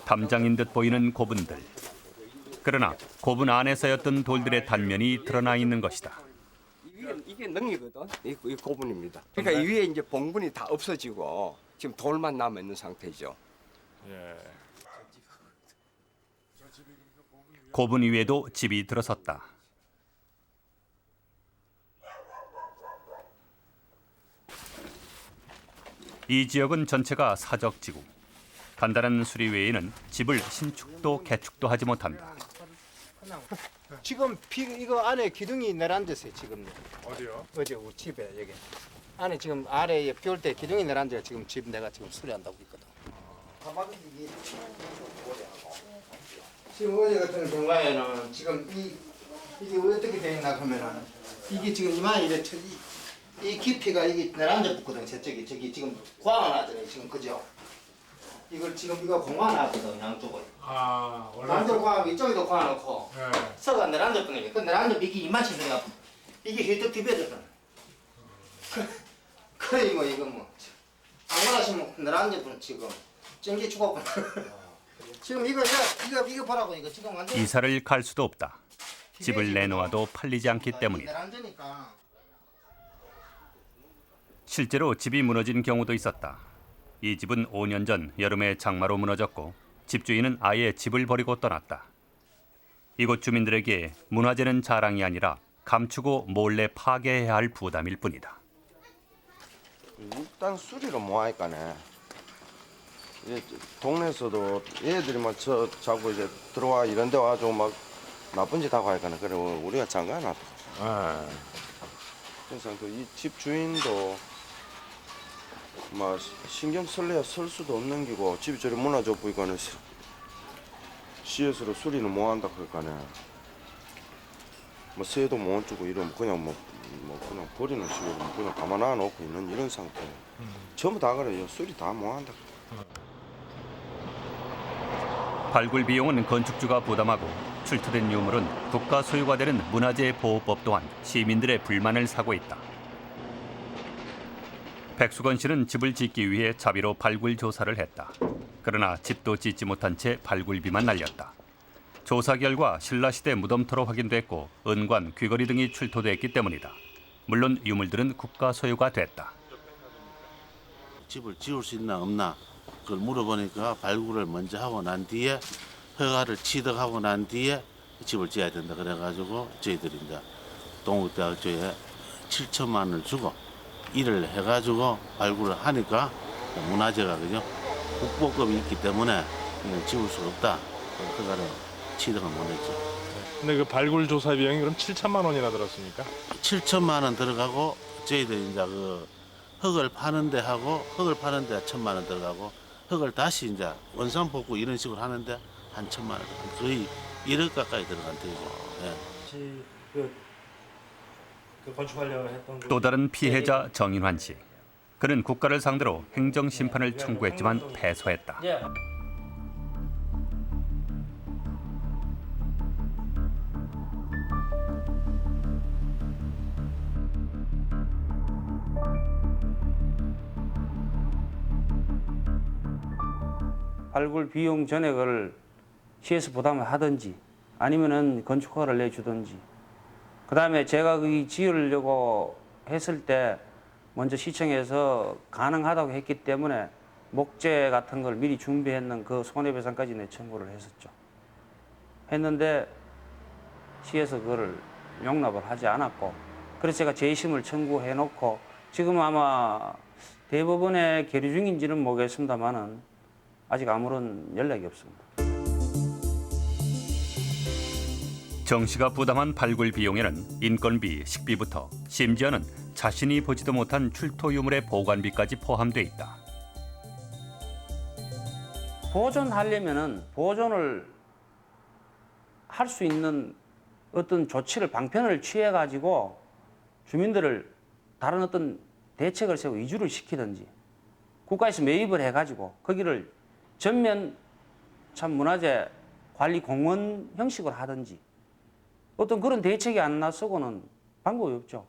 담장인 듯 보이는 고분들. 그러나 고분 안에 쌓였던 돌들의 단면이 드러나 있는 것이다. 이게 능이거든. 이 고분입니다. 그러니까 이 위에 이제 봉분이 다 없어지고 지금 돌만 남아 있는 상태죠. 고분 위에도 집이 들어섰다. 이 지역은 전체가 사적지구. 간단한 수리 외에는 집을 신축도 개축도 하지 못한다. 지금 이거 안에 기둥이 내려앉았어요. 지금. 어디요? 어제 우리 집에 여기. 안에 지금 아래에 비올 때 기둥이 내려앉아 지금 집 내가 지금 수리한다고 있거든. 지금 어제 같은 경우에는 지금 이게 어떻게 되어 있나 하면은 이게 지금 이만 이래 이 깊이가 이게 내려앉아 붙거든. 저기 지금 고아놨잖아요. 지금 그죠? 이걸 지금 이거 공화놨거든 양쪽을. 아 원래 양쪽 공화하고 이쪽에도 공화놓고 서가 내려앉았거든요. 그 내려앉아 이게 이만치 내가 이게 휘떡 뒤벼졌거든. 그래 이거 뭐 아무나 지금 내려앉았거든 지금 찡기 죽었거든. 지금 이거 보라고 이거 지금 완전 이사를 갈 수도 없다. 집을 내놓아도 팔리지 않기 때문이다. 내려앉으니까. 실제로 집이 무너진 경우도 있었다. 이 집은 5년 전 여름에 장마로 무너졌고 집주인은 아예 집을 버리고 떠났다. 이곳 주민들에게 문화재는 자랑이 아니라 감추고 몰래 파괴해야 할 부담일 뿐이다. 일단 수리를 못 하니까네. 동네에서도 얘들이 막 자꾸 이제 들어와 이런 데 와가지고 막 나쁜 짓 하고 하니까 그래 우리가 잠가놨다. 그래서 이 집 주인도 막 신경 쓸래야 쓸 수도 없는 기고 집이 저리 무너져 보니까는 시에서로 수리는 못 한다 그러니까네. 뭐 세도 못 주고 이러면 그냥 그냥 버리는 식으로 그냥 가만 놔놓고 있는 이런 상태. 전부 다 그래요. 수리 다 못 한다. 발굴 비용은 건축주가 부담하고 출토된 유물은 국가 소유가 되는 문화재보호법 또한 시민들의 불만을 사고 있다. 백수건 씨는 집을 짓기 위해 자비로 발굴 조사를 했다. 그러나 집도 짓지 못한 채 발굴비만 날렸다. 조사 결과 신라시대 무덤터로 확인됐고 은관, 귀걸이 등이 출토됐기 때문이다. 물론 유물들은 국가 소유가 됐다. 집을 지을 수 있나 없나 그걸 물어보니까 발굴을 먼저 하고 난 뒤에 허가를 취득하고 난 뒤에 집을 지어야 된다 그래가지고 저희들이 이제 동국대학교에 7천만 원을 주고 일을 해가지고 발굴을 하니까 문화재가 그죠? 국보급이 있기 때문에 이걸 지울 수가 없다. 허가를 취득을 못했죠. 근데 그 발굴 조사 비용이 그럼 7천만 원이나 들었습니까? 7천만 원 들어가고 저희들이 이제 그 흙을 파는데 하고 흙을 파는데 1천만 원 들어가고 흙을 다시 이제 원상 복구 이런 식으로 하는데 한 1천만 원 거의 1억 가까이 들어간 데죠. 그 건축하려고 했던 또 다른 피해자 정인환 씨. 그는 국가를 상대로 행정 심판을 청구했지만 패소했다. 발굴 비용 전액을 시에서 부담을 하든지 아니면은 건축허가를 내주든지 그다음에 제가 그 지으려고 했을 때 먼저 시청에서 가능하다고 했기 때문에 목재 같은 걸 미리 준비했는 그 손해배상까지 내 청구를 했었죠. 했는데 시에서 그거를 용납을 하지 않았고 그래서 제가 재심을 청구해 놓고 지금 아마 대법원에 계류 중인지는 모르겠습니다만은 아직 아무런 연락이 없습니다. 정 씨가 부담한 발굴 비용에는 인건비, 식비부터 심지어는 자신이 보지도 못한 출토 유물의 보관비까지 포함돼 있다. 보존하려면은 보존을 할 수 있는 어떤 조치를 방편을 취해 가지고 주민들을 다른 어떤 대책을 세우고 이주를 시키든지 국가에서 매입을 해 가지고 거기를 전면 참 문화재 관리 공원 형식으로 하든지 어떤 그런 대책이 안 나서고는 방법이 없죠.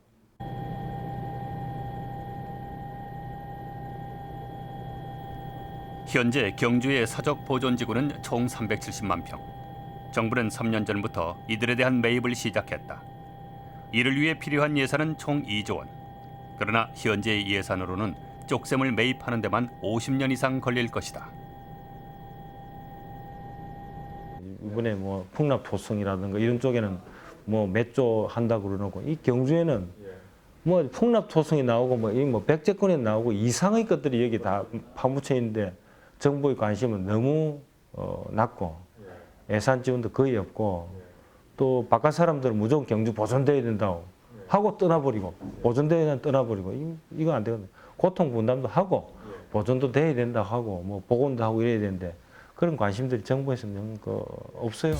현재 경주의 사적 보존지구는 총 370만 평. 정부는 3년 전부터 이들에 대한 매입을 시작했다. 이를 위해 필요한 예산은 총 2조 원. 그러나 현재의 예산으로는 쪽샘을 매입하는 데만 50년 이상 걸릴 것이다. 이번에 뭐 풍납 토성이라든가 이런 쪽에는 뭐 몇 조 한다고 그러고 이 경주에는 뭐 풍납 토성이 나오고 뭐 백제권에 나오고 이상의 것들이 여기 다 파묻혀 있는데 정부의 관심은 너무 낮고 예산 지원도 거의 없고 또 바깥 사람들은 무조건 경주 보존돼야 된다고 하고 떠나버리고 보존돼야 떠나버리고 이거 안 되거든요. 고통 분담도 하고 보존도 돼야 된다 하고 뭐 복원도 하고 이래야 되는데 그런 관심들이 정부에서는 없어요.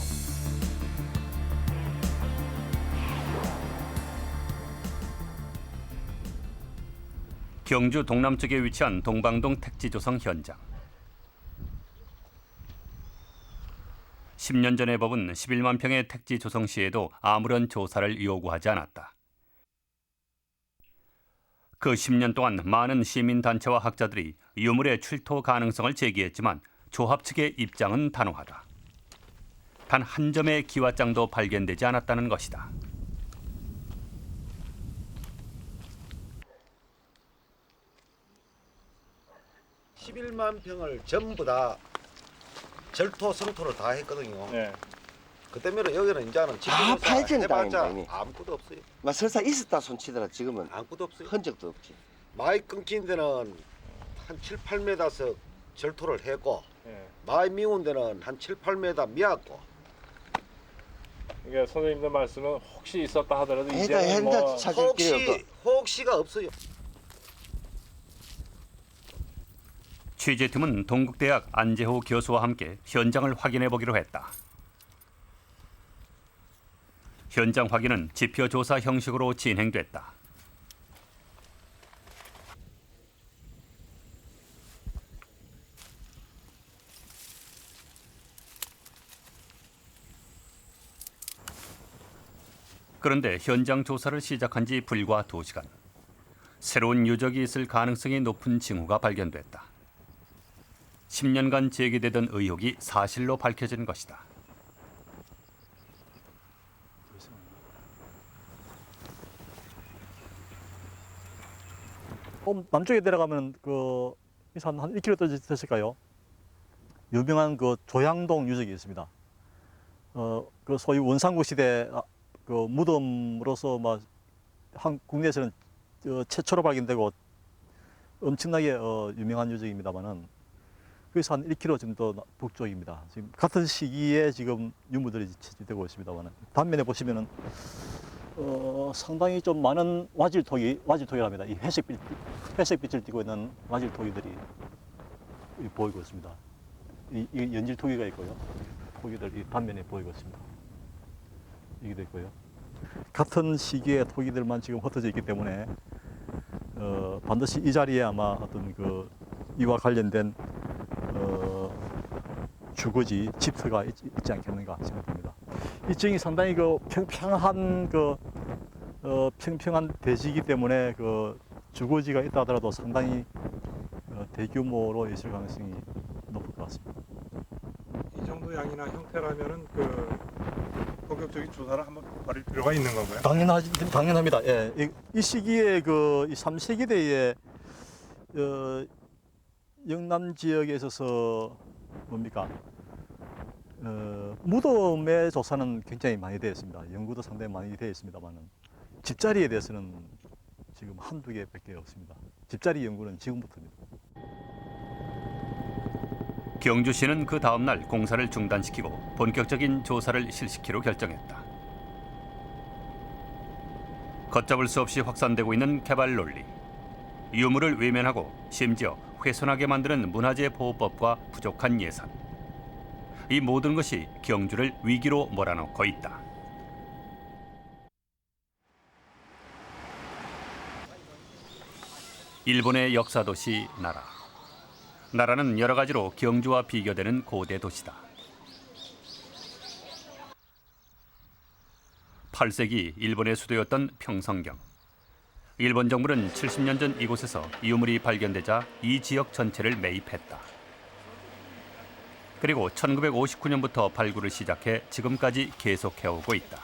경주 동남쪽에 위치한 동방동 택지조성 현장. 10년 전의 법은 11만 평의 택지 조성 시에도 아무런 조사를 요구하지 않았다. 그 10년 동안 많은 시민단체와 학자들이 유물의 출토 가능성을 제기했지만 조합 측의 입장은 단호하다. 단 한 점의 기와장도 발견되지 않았다는 것이다. (11만) 평을 전부 다 절토 성토를 다 했거든요. 네. 그 때문에 여기는 이제는 다 파헤친 해봤자 땅이네. 아무것도 없어요. 막 설사 있었다 손치더라 지금은 아무것도 없어요. 흔적도 없지. 많이 끊긴 데는 한 7, 8m서 절토를 했고 많이 미운 데는 한 7, 8m 미었고. 그러니까 선생님들 말씀은 혹시 있었다 하더라도 해다 이제는 뭐 찾을 길이 없고. 혹시가 없어요. 취재팀은 동국대학 안재호 교수와 함께 현장을 확인해 보기로 했다. 현장 확인은 지표 조사 형식으로 진행됐다. 그런데 현장 조사를 시작한 지 불과 2시간. 새로운 유적이 있을 가능성이 높은 징후가 발견됐다. 10년간 제기되던 의혹이 사실로 밝혀진 것이다. 남쪽에 내려가면 한 1km 됐을까요? 유명한 조양동 유적이 있습니다. 그 소위 원상국 시대 무덤으로서 국내에서는 최초로 발견되고 엄청나게 유명한 유적입니다만은 그래서 한 1km 정도 북쪽입니다. 지금 같은 시기에 지금 유물들이 채취되고 있습니다만은 단면에 보시면은 상당히 좀 많은 와질토기랍니다. 이 회색빛을 띠고 있는 와질토기들이 보이고 있습니다. 이 연질토기가 있고요. 토기들이 단면에 보이고 있습니다. 이게 있고요. 같은 시기에 토기들만 지금 흩어져 있기 때문에 반드시 이 자리에 아마 어떤 이와 관련된 주거지 집터가 있지 않겠는가 생각됩니다. 이 지역이 상당히 평평한 대지이기 때문에 주거지가 있다 하더라도 상당히 대규모로 있을 가능성이 높을 것 같습니다. 이 정도 양이나 형태라면은 본격적인 조사를 한번 벌일 필요가 있는 건가요? 당연합니다. 예. 이 시기에 이 3세기대에 영남 지역에 있어서 뭡니까? 무덤의 조사는 굉장히 많이 되어 있습니다. 연구도 상당히 많이 되어 있습니다만은 집자리에 대해서는 지금 한두 개밖에 없습니다. 집자리 연구는 지금부터입니다. 경주시는 그 다음 날 공사를 중단시키고 본격적인 조사를 실시키로 결정했다. 걷잡을 수 없이 확산되고 있는 개발 논리, 유물을 외면하고 심지어 훼손하게 만드는 문화재 보호법과 부족한 예산. 이 모든 것이 경주를 위기로 몰아넣고 있다. 일본의 역사 도시 나라. 나라는 여러 가지로 경주와 비교되는 고대 도시다. 8세기 일본의 수도였던 평성경. 일본 정부는 70년 전 이곳에서 유물이 발견되자 이 지역 전체를 매입했다. 그리고 1959년부터 발굴을 시작해 지금까지 계속해오고 있다.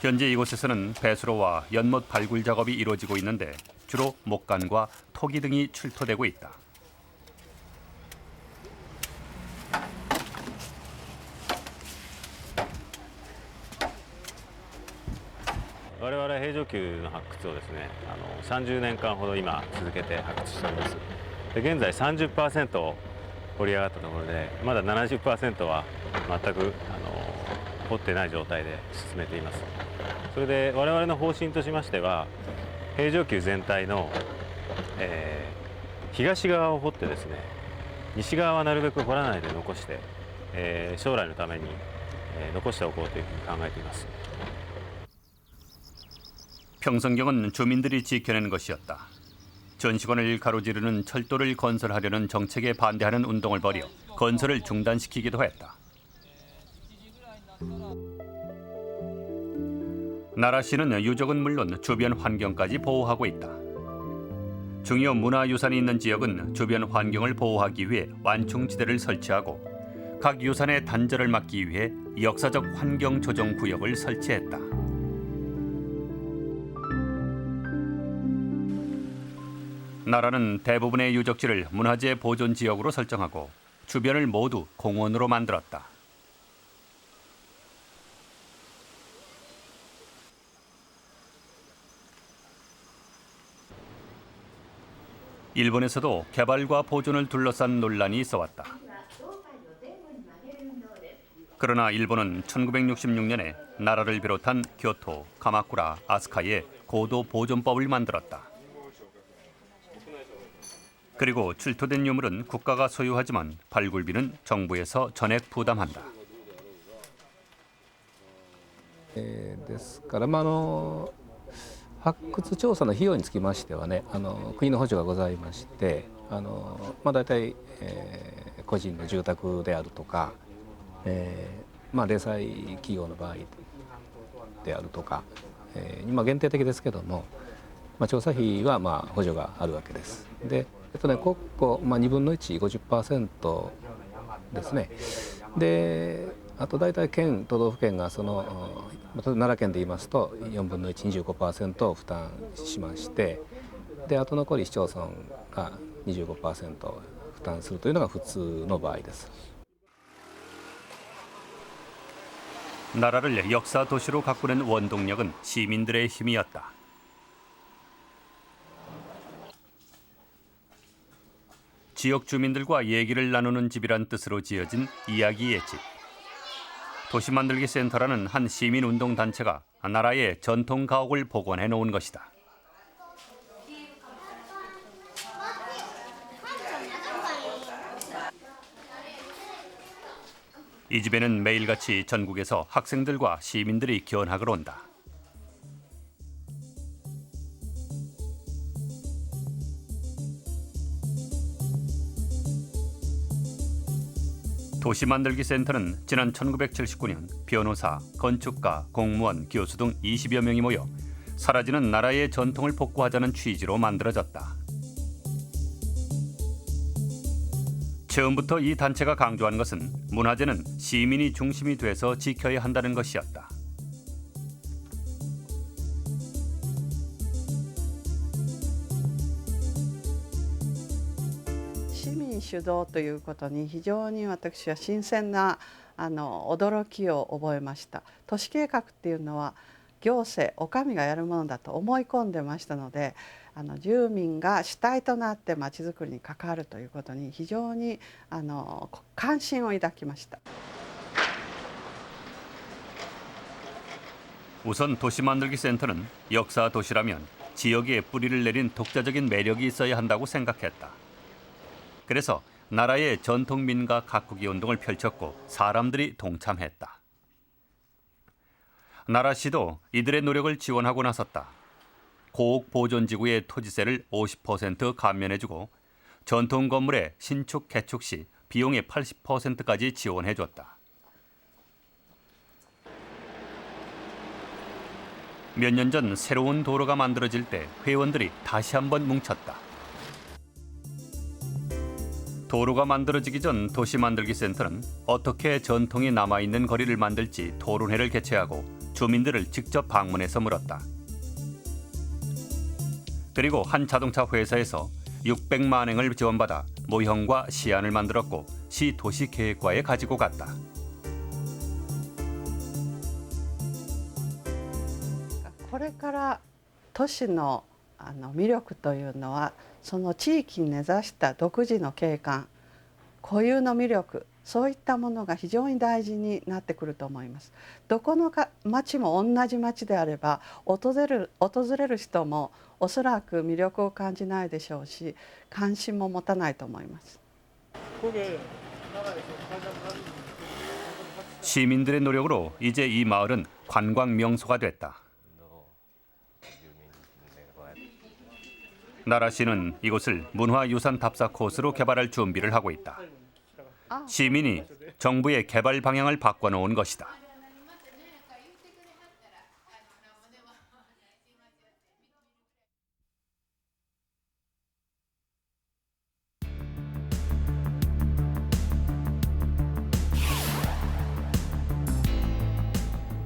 현재 이곳에서는 배수로와 연못 발굴 작업이 이루어지고 있는데 주로 목간과 토기 등이 출토되고 있다.我々平城宮の発掘をですね、30年間ほど今続けて発掘しております。で現在 30% 掘り上がったところで、まだ 70% は全く掘ってない状態で進めています。それで我々の方針としましては、平城宮全体の、東側を掘ってですね、西側はなるべく掘らないで残して、将来のために、残しておこうというふうに考えています。 평성경은 주민들이 지켜낸 것이었다. 전시관을 가로지르는 철도를 건설하려는 정책에 반대하는 운동을 벌여 건설을 중단시키기도 했다. 나라시는 유적은 물론 주변 환경까지 보호하고 있다. 중요 문화유산이 있는 지역은 주변 환경을 보호하기 위해 완충지대를 설치하고 각 유산의 단절을 막기 위해 역사적 환경조정구역을 설치했다. 나라는 대부분의 유적지를 문화재 보존 지역으로 설정하고 주변을 모두 공원으로 만들었다. 일본에서도 개발과 보존을 둘러싼 논란이 있어왔다. 그러나 일본은 1966년에 나라를 비롯한 교토, 가마쿠라, 아스카에 고도 보존법을 만들었다. 그리고 출토된 유물은 국가가 소유하지만 발굴비는 정부에서 전액 부담한다. ですから発掘調査の費用につきましてはね、国の補助がございまして、大体、個人の住宅であるとか、零細企業の場合であるとか、限定的ですけども、調査費は補助があるわけです。で、国庫2分の1、50% ですね。で、あと大体県都道府県が奈良県で言いますと4分の1、25% を負担しまして、であと残り市町村が 25% 負担するというのが普通の場合です。 나라를 역사 도시로 가꾸는 원동력은 시민들의 힘이었다. 지역 주민들과 얘기를 나누는 집이란 뜻으로 지어진 이야기의 집. 도시만들기 센터라는 한 시민운동단체가 나라의 전통 가옥을 복원해 놓은 것이다. 이 집에는 매일같이 전국에서 학생들과 시민들이 견학을 온다. 도시만들기 센터는 지난 1979년 변호사, 건축가, 공무원, 교수 등 20여 명이 모여 사라지는 나라의 전통을 복구하자는 취지로 만들어졌다. 처음부터 이 단체가 강조한 것은 문화재는 시민이 중심이 돼서 지켜야 한다는 것이었다. 시민主導ということに非常に私は新鮮な驚きを覚えました。都市計画っていうのは行政、お上がやるものだと思い込んでましたので、住民が主体となってまちづくりに関わるということに非常に関心を抱きました。 우선 도시만들기 센터는 역사 도시라면 지역에 뿌리를 내린 독자적인 매력이 있어야 한다고 생각했다. 그래서 나라의 전통 민가 가꾸기 운동을 펼쳤고 사람들이 동참했다. 나라시도 이들의 노력을 지원하고 나섰다. 고옥 보존지구의 토지세를 50% 감면해주고 전통 건물의 신축 개축 시 비용의 80%까지 지원해줬다. 몇 년 전 새로운 도로가 만들어질 때 회원들이 다시 한번 뭉쳤다. 도로가 만들어지기 전 도시만들기 센터는 어떻게 전통이 남아있는 거리를 만들지 토론회를 개최하고 주민들을 직접 방문해서 물었다. 그리고 한 자동차 회사에서 600만 원을 지원받아 모형과 시안을 만들었고 시 도시계획과에 가지고 갔다. これから都市の魅力というのはその地域に根ざした独自の景観、固有の魅力、そういったものが非常に大事になってくると思います。どこの町も同じ町であれば訪れる人もおそらく魅力を感じないでしょうし、関心も持たないと思います。 시민들의 노력으로 이제 이 마을은 관광 명소가 됐다. 나라시는 이곳을 문화유산 답사 코스로 개발할 준비를 하고 있다. 시민이 정부의 개발 방향을 바꿔놓은 것이다.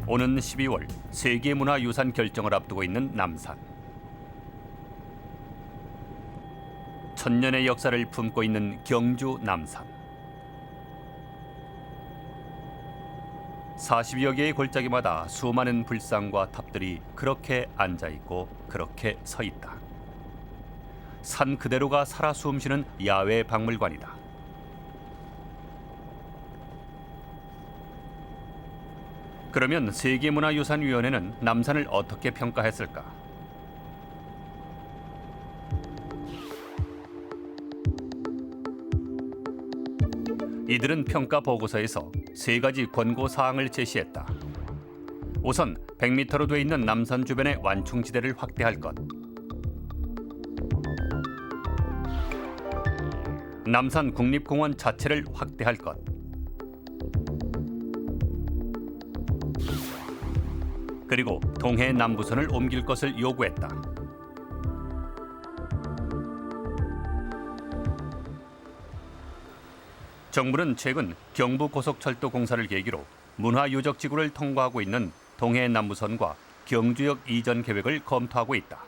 오는 12월 세계문화유산 결정을 앞두고 있는 남산. 천년의 역사를 품고 있는 경주 남산. 40여 개의 골짜기마다 수많은 불상과 탑들이 그렇게 앉아있고 그렇게 서있다. 산 그대로가 살아 숨쉬는 야외 박물관이다. 그러면 세계문화유산위원회는 남산을 어떻게 평가했을까? 이들은 평가 보고서에서 세 가지 권고 사항을 제시했다. 우선 100m로 돼 있는 남산 주변의 완충지대를 확대할 것. 남산 국립공원 자체를 확대할 것. 그리고 동해 남부선을 옮길 것을 요구했다. 정부는 최근 경부고속철도 공사를 계기로 문화유적지구를 통과하고 있는 동해 남부선과 경주역 이전 계획을 검토하고 있다.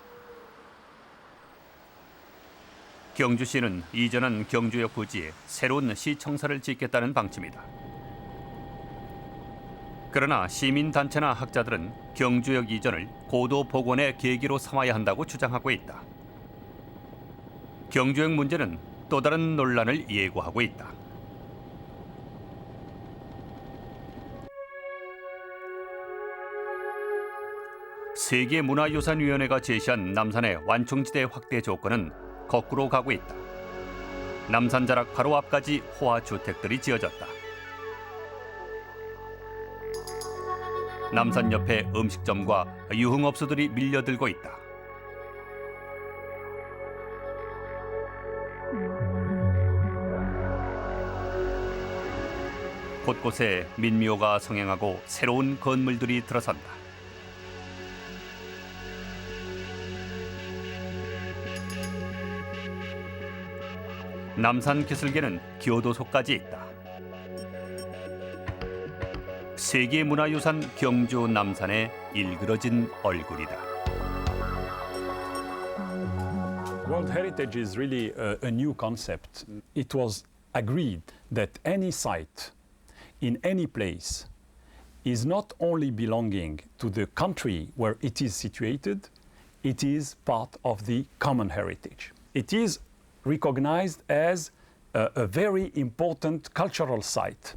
경주시는 이전한 경주역 부지에 새로운 시청사를 짓겠다는 방침이다. 그러나 시민단체나 학자들은 경주역 이전을 고도 복원의 계기로 삼아야 한다고 주장하고 있다. 경주역 문제는 또 다른 논란을 예고하고 있다. 세계문화유산위원회가 제시한 남산의 완충지대 확대 조건은 거꾸로 가고 있다. 남산자락 바로 앞까지 호화주택들이 지어졌다. 남산 옆에 음식점과 유흥업소들이 밀려들고 있다. 곳곳에 민묘가 성행하고 새로운 건물들이 들어선다. 남산 기슭에는 교도소까지 있다. 세계문화유산 경주 남산의 일그러진 얼굴이다. World Heritage is really a new concept. It was agreed that any site in any place is not only belonging to the country where it is situated, it is part of the common heritage. It is recognized as a very important cultural site.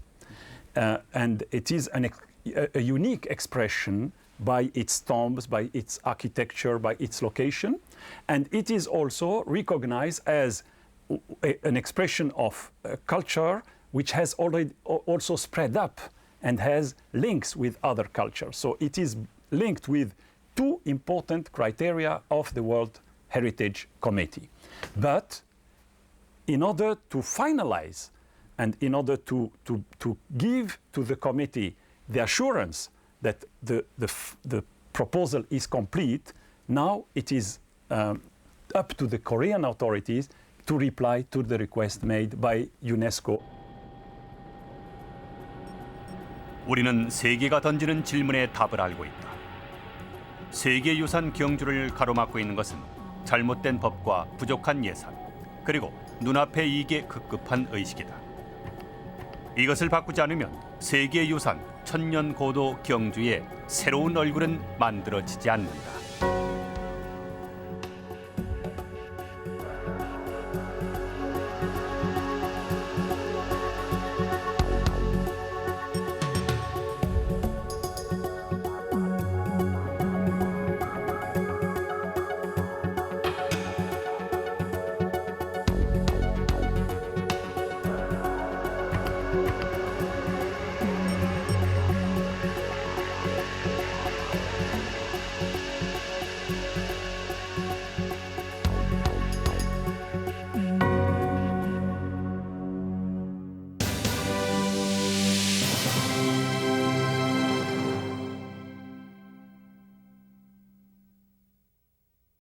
And it is a unique expression by its tombs, by its architecture, by its location. And it is also recognized as an expression of culture which has already also spread up and has links with other cultures. So it is linked with two important criteria of the World Heritage Committee. But in order to finalize and in order to give to the committee the assurance that the proposal is complete, now it is up to the Korean authorities to reply to the request made by UNESCO. 우리는 세계가 던지는 질문에 답을 알고 있다. 세계유산 경주를 가로막고 있는 것은 잘못된 법과 부족한 예산, 그리고 눈앞의 이익에 급급한 의식이다. 이것을 바꾸지 않으면 세계유산 천년고도 경주의 새로운 얼굴은 만들어지지 않는다.